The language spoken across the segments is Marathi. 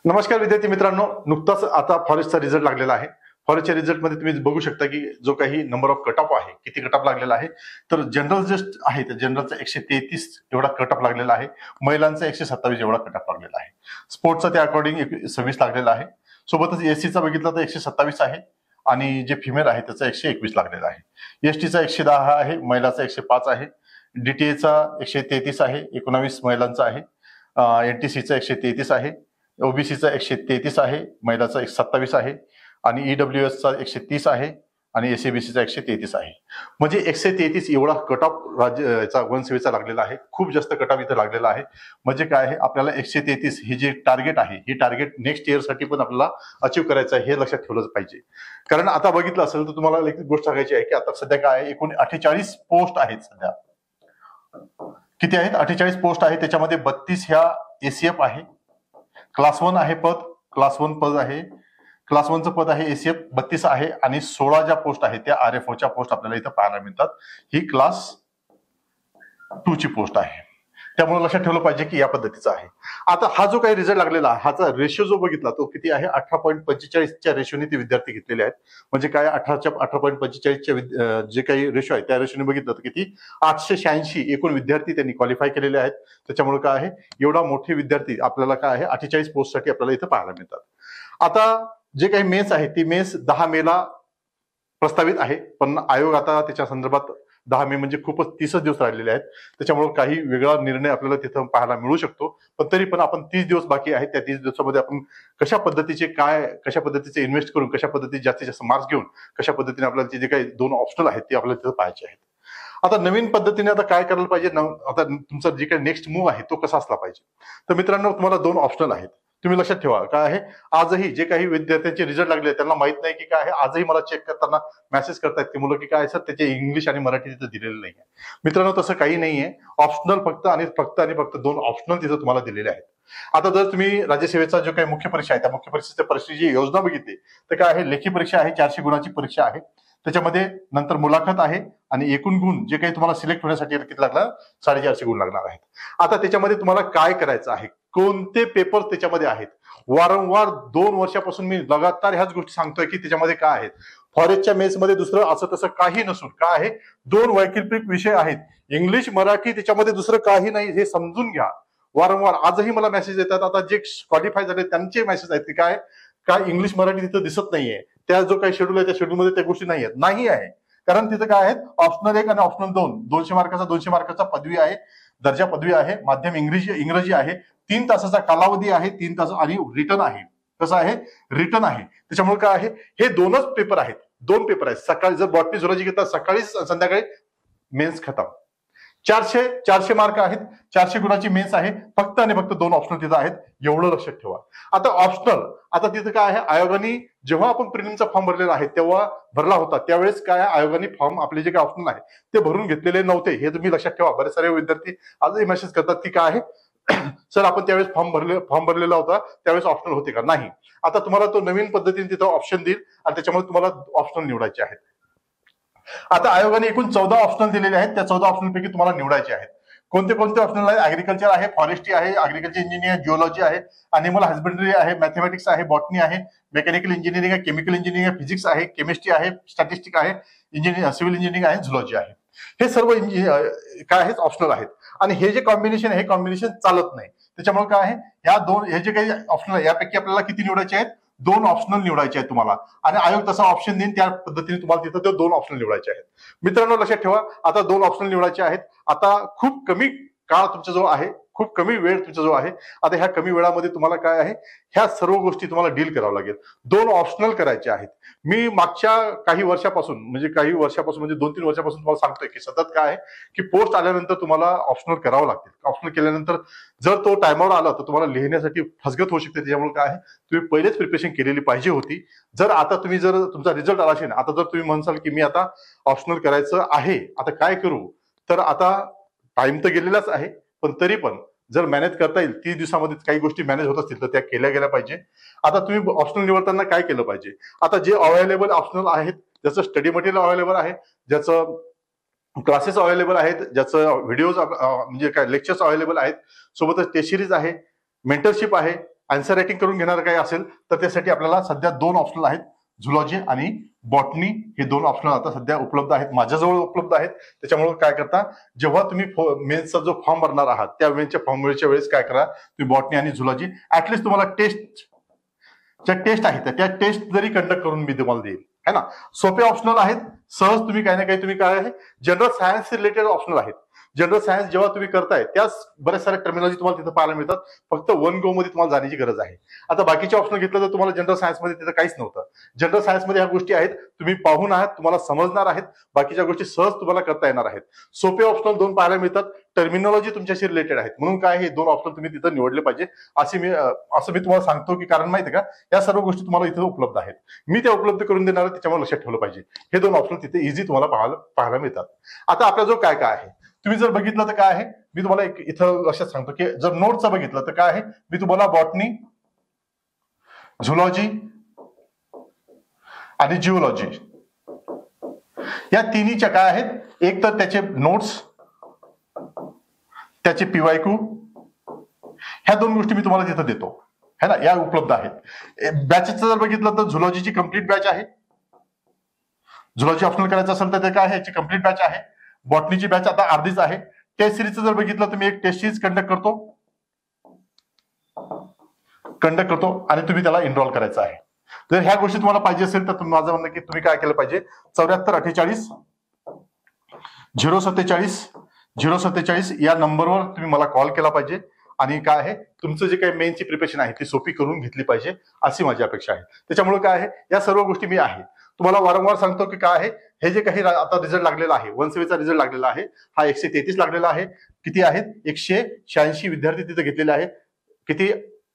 नमस्कार विद्यार्थी मित्रांनो, नुकताच आता फॉरेस्टचा रिझल्ट लागलेला आहे. फॉरेस्टच्या रिझल्टमध्ये तुम्ही बघू शकता की जो काही नंबर ऑफ कट ऑफ आहे, किती कट ऑफ लागलेला आहे. तर जनरल जस्ट आहे तर जनरलचा 133 एवढा कट ऑफ लागलेला आहे. महिलांचा 127 एवढा कट ऑफ लागलेला आहे. स्पोर्ट्सचा त्या अकॉर्डिंग 26 लागलेला आहे. सोबतच एससीचा बघितला तर 127 आहे आणि जे फिमेल आहे त्याचा 121 लागलेला आहे. एसटीचा 110 आहे, महिलाचा 105 आहे. डीटीएचा 133 आहे, 19 महिलांचा आहे. एनटीसीचा 133 आहे, ओबीसीचा 133 आहे, महिलाचा 127 आहे आणि ईडब्ल्यूएसचा 130 आहे आणि एसएबीसीचा 133 आहे. म्हणजे 133 एवढा कट ऑफ राज्याचा वनसेवेचा लागलेला आहे. खूप जास्त कट ऑफ इथे लागलेला आहे. म्हणजे काय आहे, आपल्याला 133 ही जे टार्गेट आहे, ही टार्गेट नेक्स्ट इयरसाठी पण आपल्याला अचीव्ह करायचं आहे, हे लक्षात ठेवलंच पाहिजे. कारण आता बघितलं असेल तर तुम्हाला एक गोष्ट सांगायची आहे की आता सध्या काय आहे, एकूण 48 पोस्ट आहेत. सध्या किती आहेत? 48 पोस्ट आहेत. त्याच्यामध्ये 32 ह्या एसीएफ आहे. क्लास 1 आहे पद, क्लास 1 पद आहे, क्लास 1चं पद आहे एसीएफ 32 आहे आणि 16 ज्या पोस्ट आहेत त्या आरएफओच्या पोस्ट आपल्याला इथं पाहायला मिळतात. ही क्लास 2 ची पोस्ट आहे. त्यामुळे लक्षात ठेवलं पाहिजे की या पद्धतीचा आहे. आता हा जो काही रिझल्ट लागलेला आहे, ह्याचा रेशिओ जो बघितला तो किती आहे? 18.45च्या रेशोने ते विद्यार्थी घेतलेले आहेत. म्हणजे काय, 18.45च्या जे काही रेशो आहे त्या रेशोने बघितलं तर किती 886 एकूण विद्यार्थी त्यांनी क्वालिफाय केलेले आहेत. त्याच्यामुळे काय आहे, एवढा मोठे विद्यार्थी आपल्याला काय आहे 48 पोस्टसाठी आपल्याला इथं पाहायला मिळतात. आता जे काही मेन्स आहे ती मेन्स 10 मेला प्रस्तावित आहे, पण आयोग आता त्याच्या संदर्भात 10 मे म्हणजे खूपच 30 दिवस राहिलेले आहेत. त्याच्यामुळे काही वेगळा निर्णय आपल्याला तिथं पाहायला मिळू शकतो. पण तरी पण आपण 30 दिवस बाकी आहेत, त्या 30 दिवसामध्ये आपण कशा पद्धतीचे इन्व्हेस्ट करून, कशा पद्धतीचे जास्तीत जास्त मार्क्स घेऊन, कशा पद्धतीने आपल्याला जे काही 2 ऑप्शनल आहेत ते आपल्याला तिथं पाहायचे आहेत. आता नवीन पद्धतीने आता काय करायला पाहिजे, आता तुमचा जे काही नेक्स्ट मूव्ह आहे तो कसा असला पाहिजे. तर मित्रांनो, तुम्हाला 2 ऑप्शनल आहेत. तुम्ही लक्षात ठेवा काय आहे, आजही जे काही विद्यार्थ्यांचे रिझल्ट लागले त्यांना माहित नाही की काय आहे. आजही मला चेक करताना मेसेज करतायत की मुलं की काय सर त्याचे इंग्लिश आणि मराठी तिथं दिलेलं नाही आहे. मित्रांनो, तसं काही नाहीये. ऑप्शनल फक्त 2 ऑप्शनल तिथं तुम्हाला दिलेले आहेत. आता जर तुम्ही राज्यसेवेचा जो काही मुख्य परीक्षा आहे त्या मुख्य परीक्षेच्या परीक्षेची योजना बघितली तर काय आहे, लेखी परीक्षा आहे, 400 गुणाची परीक्षा आहे. त्याच्यामध्ये नंतर मुलाखत आहे आणि एकूण गुण जे काही तुम्हाला सिलेक्ट होण्यासाठी किती लागणार, 450 गुण लागणार आहेत. आता त्याच्यामध्ये तुम्हाला काय करायचं आहे, कोणते पेपर त्याच्यामध्ये आहेत, वारंवार 2 वर्षापासून मी लगातार ह्याच गोष्टी सांगतोय की त्याच्यामध्ये काय आहेत. फॉरेस्टच्या मेन्समध्ये दुसरं असं तसं काही नसून काय आहे, 2 वैकल्पिक विषय आहेत, इंग्लिश मराठी, त्याच्यामध्ये दुसरं काही नाही, हे समजून घ्या. वारंवार आजही मला मेसेज येतात. आता जे क्वालिफाय झाले त्यांचे मेसेज आहेत की काय इंग्लिश मराठी तिथं दिसत नाहीये. त्या जो काही शेड्यूल आहे त्या शेड्यूलमध्ये त्या गोष्टी नाही आहे. कारण तिथं काय आहेत, ऑप्शनल 1 आणि ऑप्शनल 2 200 मार्काचा पदवी आहे, दर्जा पदवी आहे, माध्यम इंग्रजी आहे, 3 तासाचा कालावधी आहे, 3 तास आणि रिटर्न आहे. कसं आहे, रिटर्न आहे. त्याच्यामुळे काय आहे, हे 2च पेपर आहेत, 2 पेपर आहेत. सकाळी जर बॉटनी झुलॉजी घेतला सकाळी, संध्याकाळी मेन्स खतम. 400 मार्क आहेत, 400 गुणाची मेन्स आहे, फक्त आणि फक्त 2 ऑप्शनल तिथं आहेत, एवढं लक्षात ठेवा. आता ऑप्शनल, आता तिथं काय आहे, आयोगाने जेव्हा आपण प्रिलिमचा फॉर्म भरलेला आहे तेव्हा भरला होता, त्यावेळेस काय आयोगाने फॉर्म आपले जे काही ऑप्शनल आहे ते भरून घेतलेले नव्हते, हे तुम्ही लक्षात ठेवा. बरेच सारे विद्यार्थी आजही मेसेज करतात की काय आहे सर आपण त्यावेळेस फॉर्म भरलेला होता त्यावेळेस ऑप्शनल होते का? नाही. आता तुम्हाला तो नवीन पद्धतीने तिथं ऑप्शन देईल आणि त्याच्यामुळे तुम्हाला ऑप्शनल निवडायचे आहेत. आता आयोगाने एकूण 14 ऑप्शनल दिलेले आहेत. त्या 14 ऑप्शनल पैकी तुम्हाला निवडायचे आहेत. कोणते ऑप्शनल आहे? ऍग्रिकल्चर आहे, फॉरेस्ट्री आहे, ऍग्रिकल्चर इंजिनियर, जिओलॉजी आहे, अॅनिमल हस्बंड्री आहे, मॅथमॅटिक्स आहे, बॉटनी आहे, मेकॅनिकल इंजिनिअरिंग आहे, केमिकल इंजिनिअरिंग आहे, फिजिक्स आहे, केमिस्ट्री आहे, स्टॅटिस्टिक आहे, सिव्हिल इंजिनिअरिंग आहे, झुलॉजी आहे. हे सर्व काय आहेत, ऑप्शनल आहेत. आणि हे जे कॉम्बिनेशन आहे हे कॉम्बिनेशन चालत नाही. त्याच्यामुळे काय आहे, हे जे काही ऑप्शनल आहे यापैकी आपल्याला किती निवडायचे आहेत? 2 ऑप्शनल निवडायचे आहेत तुम्हाला. आणि आयोग तसा ऑप्शन देईन त्या पद्धतीने तुम्हाला तिथं ते 2 ऑप्शनल निवडायचे आहेत. मित्रांनो, लक्षात ठेवा, आता 2 ऑप्शनल निवडायचे आहेत. आता खूप कमी काळ तुमच्याजवळ आहे, खूप कमी वेळ तुमच्याजवळ आहे. आता ह्या कमी वेळामध्ये तुम्हाला काय आहे, ह्या सर्व गोष्टी तुम्हाला डील करावं लागेल. 2 ऑप्शनल करायचे आहेत. मी मागच्या काही वर्षापासून म्हणजे 2-3 वर्षापासून तुम्हाला सांगतोय की सतत काय आहे की पोस्ट आल्यानंतर तुम्हाला ऑप्शनल करावं लागतील. ऑप्शनल केल्यानंतर जर तो टायमावर आला तर तुम्हाला लिहिण्यासाठी फसगत होऊ शकते. त्याच्यामुळे काय आहे, तुम्ही पहिलेच प्रिपरेशन केलेली पाहिजे होती. जर तुमचा रिझल्ट आला असेल, आता जर तुम्ही म्हणसाल की मी आता ऑप्शनल करायचं आहे, आता काय करू, तर आता टाइम तर गेलेलाच आहे, पण तरी पण जर मॅनेज करता येईल 30 दिवसामध्ये काही गोष्टी मॅनेज होत असतील तर त्या केल्या गेल्या पाहिजे. आता तुम्ही ऑप्शनल निवडताना काय केलं पाहिजे, आता जे अवेलेबल ऑप्शनल आहेत, ज्याचं स्टडी मटेरियल अवेलेबल आहे, ज्याचं क्लासेस अवेलेबल आहेत, ज्याचं व्हिडिओज म्हणजे काय लेक्चर्स अवेलेबल आहेत, सोबतच टेस्ट सिरीज आहे, मेंटरशिप आहे, आन्सर रायटिंग करून घेणार काही असेल तर त्यासाठी आपल्याला सध्या 2 ऑप्शनल आहेत, झुलॉजी आणि बॉटनी. हे 2 ऑप्शनल आता सध्या उपलब्ध आहेत, माझ्याजवळ उपलब्ध आहेत. त्याच्यामुळे काय करता, जेव्हा तुम्ही मेन्सचा जो फॉर्म भरणार आहात त्या मेन्सच्या फॉर्मच्या वेळेस काय करा, तुम्ही बॉटनी आणि झुलॉजी ऍटलिस्ट तुम्हाला ज्या टेस्ट आहेत त्या टेस्ट जरी कंडक्ट करून मी तुम्हाला देईल, है ना. सोपे ऑप्शनल आहेत, सहज तुम्ही काही ना काही तुम्ही काय आहे, जनरल सायन्स रिलेटेड ऑप्शनल आहेत. जनरल सायन्स जेव्हा तुम्ही करताय त्याच बऱ्याच साऱ्या टर्मिनॉलॉजी तुम्हाला तिथे पाहायला मिळतात. फक्त 1 गो मध्ये तुम्हाला जाण्याची गरज आहे. आता बाकीचे ऑप्शन घेतलं तर तुम्हाला जनरल सायन्स मध्ये तिथं काहीच नव्हतं. जनरल सायन्स मध्ये ह्या गोष्टी आहेत, तुम्ही पाहून आहात, तुम्हाला समजणार आहेत, बाकीच्या गोष्टी सहज तुम्हाला करता येणार आहेत. सोपे ऑप्शनल 2 पाहायला मिळतात, टर्मिनॉलॉजी तुमच्याशी रिलेटेड आहेत, म्हणून काय हे 2 ऑप्शन तुम्ही तिथं निवडले पाहिजे असं मी तुम्हाला सांगतो. की कारण माहिती आहे का, या सर्व गोष्टी तुम्हाला इथे उपलब्ध आहेत, मी त्या उपलब्ध करून देणार आहे, त्याच्यामुळे लक्षात ठेवलं पाहिजे. हे 2 ऑप्शन तिथे इझी तुम्हाला पाहायला मिळतात. आता आपला जो काय आहे तुम्ही जर बघितलं तर काय आहे, मी तुम्हाला एक इथं लक्षात सांगतो की जर नोटचं बघितलं तर काय आहे, मी तुम्हाला बॉटनी, झुलॉजी आणि जिओलॉजी या तिन्हीच्या काय आहेत, एक तर त्याचे नोट्स, त्याचे पीवायक्यू, ह्या 2 गोष्टी मी तुम्हाला तिथं देतो, है ना. या उपलब्ध आहेत. बॅचेसचं जर बघितलं तर झुलॉजीची कंप्लीट बॅच आहे. झुलॉजी ऑप्शनल करायचं असेल तर ते काय आहे, याची कंप्लीट बॅच आहे. बॉटनीची बॅच आता अर्धीच आहे. टेस्ट सिरीजचं जर बघितलं तर मी एक टेस्ट सिरीज कंडक्ट करतो आणि तुम्ही त्याला एनरोल करायचं आहे. जर ह्या गोष्टी तुम्हाला पाहिजे असेल तर माझं म्हणणं की तुम्ही काय केलं पाहिजे, 7448 047 047 या नंबरवर तुम्ही मला कॉल केला पाहिजे आणि काय आहे, तुमचं जे काही मेनची प्रिपरेशन आहे ती सोपी करून घेतली पाहिजे अशी माझी अपेक्षा आहे. त्याच्यामुळे काय आहे, या सर्व गोष्टी मी आहे तुम्हाला वारंवार सांगतो की काय आहे, हे जे काही आता रिझल्ट लागलेला आहे, 170चा रिझल्ट लागलेला आहे, हा 133 लागलेला आहे. किती आहेत, 186 विद्यार्थी तिथे घेतलेले आहेत. किती,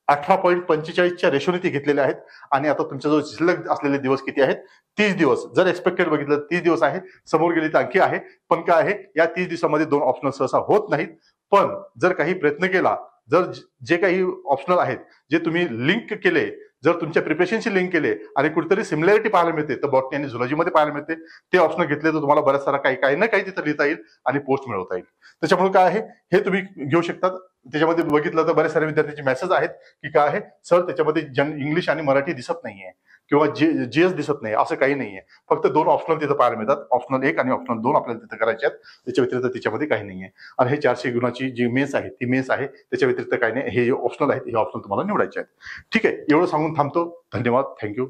18.45च्या रेशोने ते घेतलेले आहेत. आणि आता तुमचा जो शिल्लक असलेले दिवस किती आहेत, 30 दिवस. जर एक्सपेक्टेड बघितलं 30 दिवस आहे, समोर गेली तर आणखी आहे. पण काय आहे, या 30 दिवसामध्ये 2 ऑप्शनल सहसा होत नाहीत. पण जर काही प्रयत्न केला, जर जे काही ऑप्शनल आहेत जे तुम्ही लिंक केले, जर तुमच्या प्रिपरेशनशी लिंक केले आणि कुठेतरी सिमिलॅरिटी पाहायला मिळते तर बॉटनी आणि झुलॉजी मध्ये पाहायला मिळते, ते ऑप्शन घेतले तर तुम्हाला बऱ्याच सारा काही ना काही तिथं लिहिता येईल आणि पोस्ट मिळवता येईल. त्याच्यामुळे काय आहे, हे तुम्ही घेऊ शकतात. त्याच्यामध्ये बघितलं तर बरेच सारे विद्यार्थ्यांचे मेसेज आहेत की काय आहे सर, त्याच्यामध्ये इंग्लिश आणि मराठी दिसत नाहीये किंवा जीएस दिसत नाही, असं काही नाहीये. फक्त 2 ऑप्शनल तिथं पाहायला मिळतात, ऑप्शनल 1 आणि ऑप्शनल 2 आपल्याला तिथे करायचे आहेत. त्याच्या व्यतिरिक्त त्याच्यामध्ये काही नाहीये. आणि हे 400 गुणाची जी मेन्स आहे ती मेन्स आहे, त्याच्या व्यतिरिक्त काही नाही. हे जे ऑप्शनल आहेत हे ऑप्शनल तुम्हाला निवडायचे आहेत. ठीक आहे, एवढं सांगून थांबतो. धन्यवाद, थँक्यू.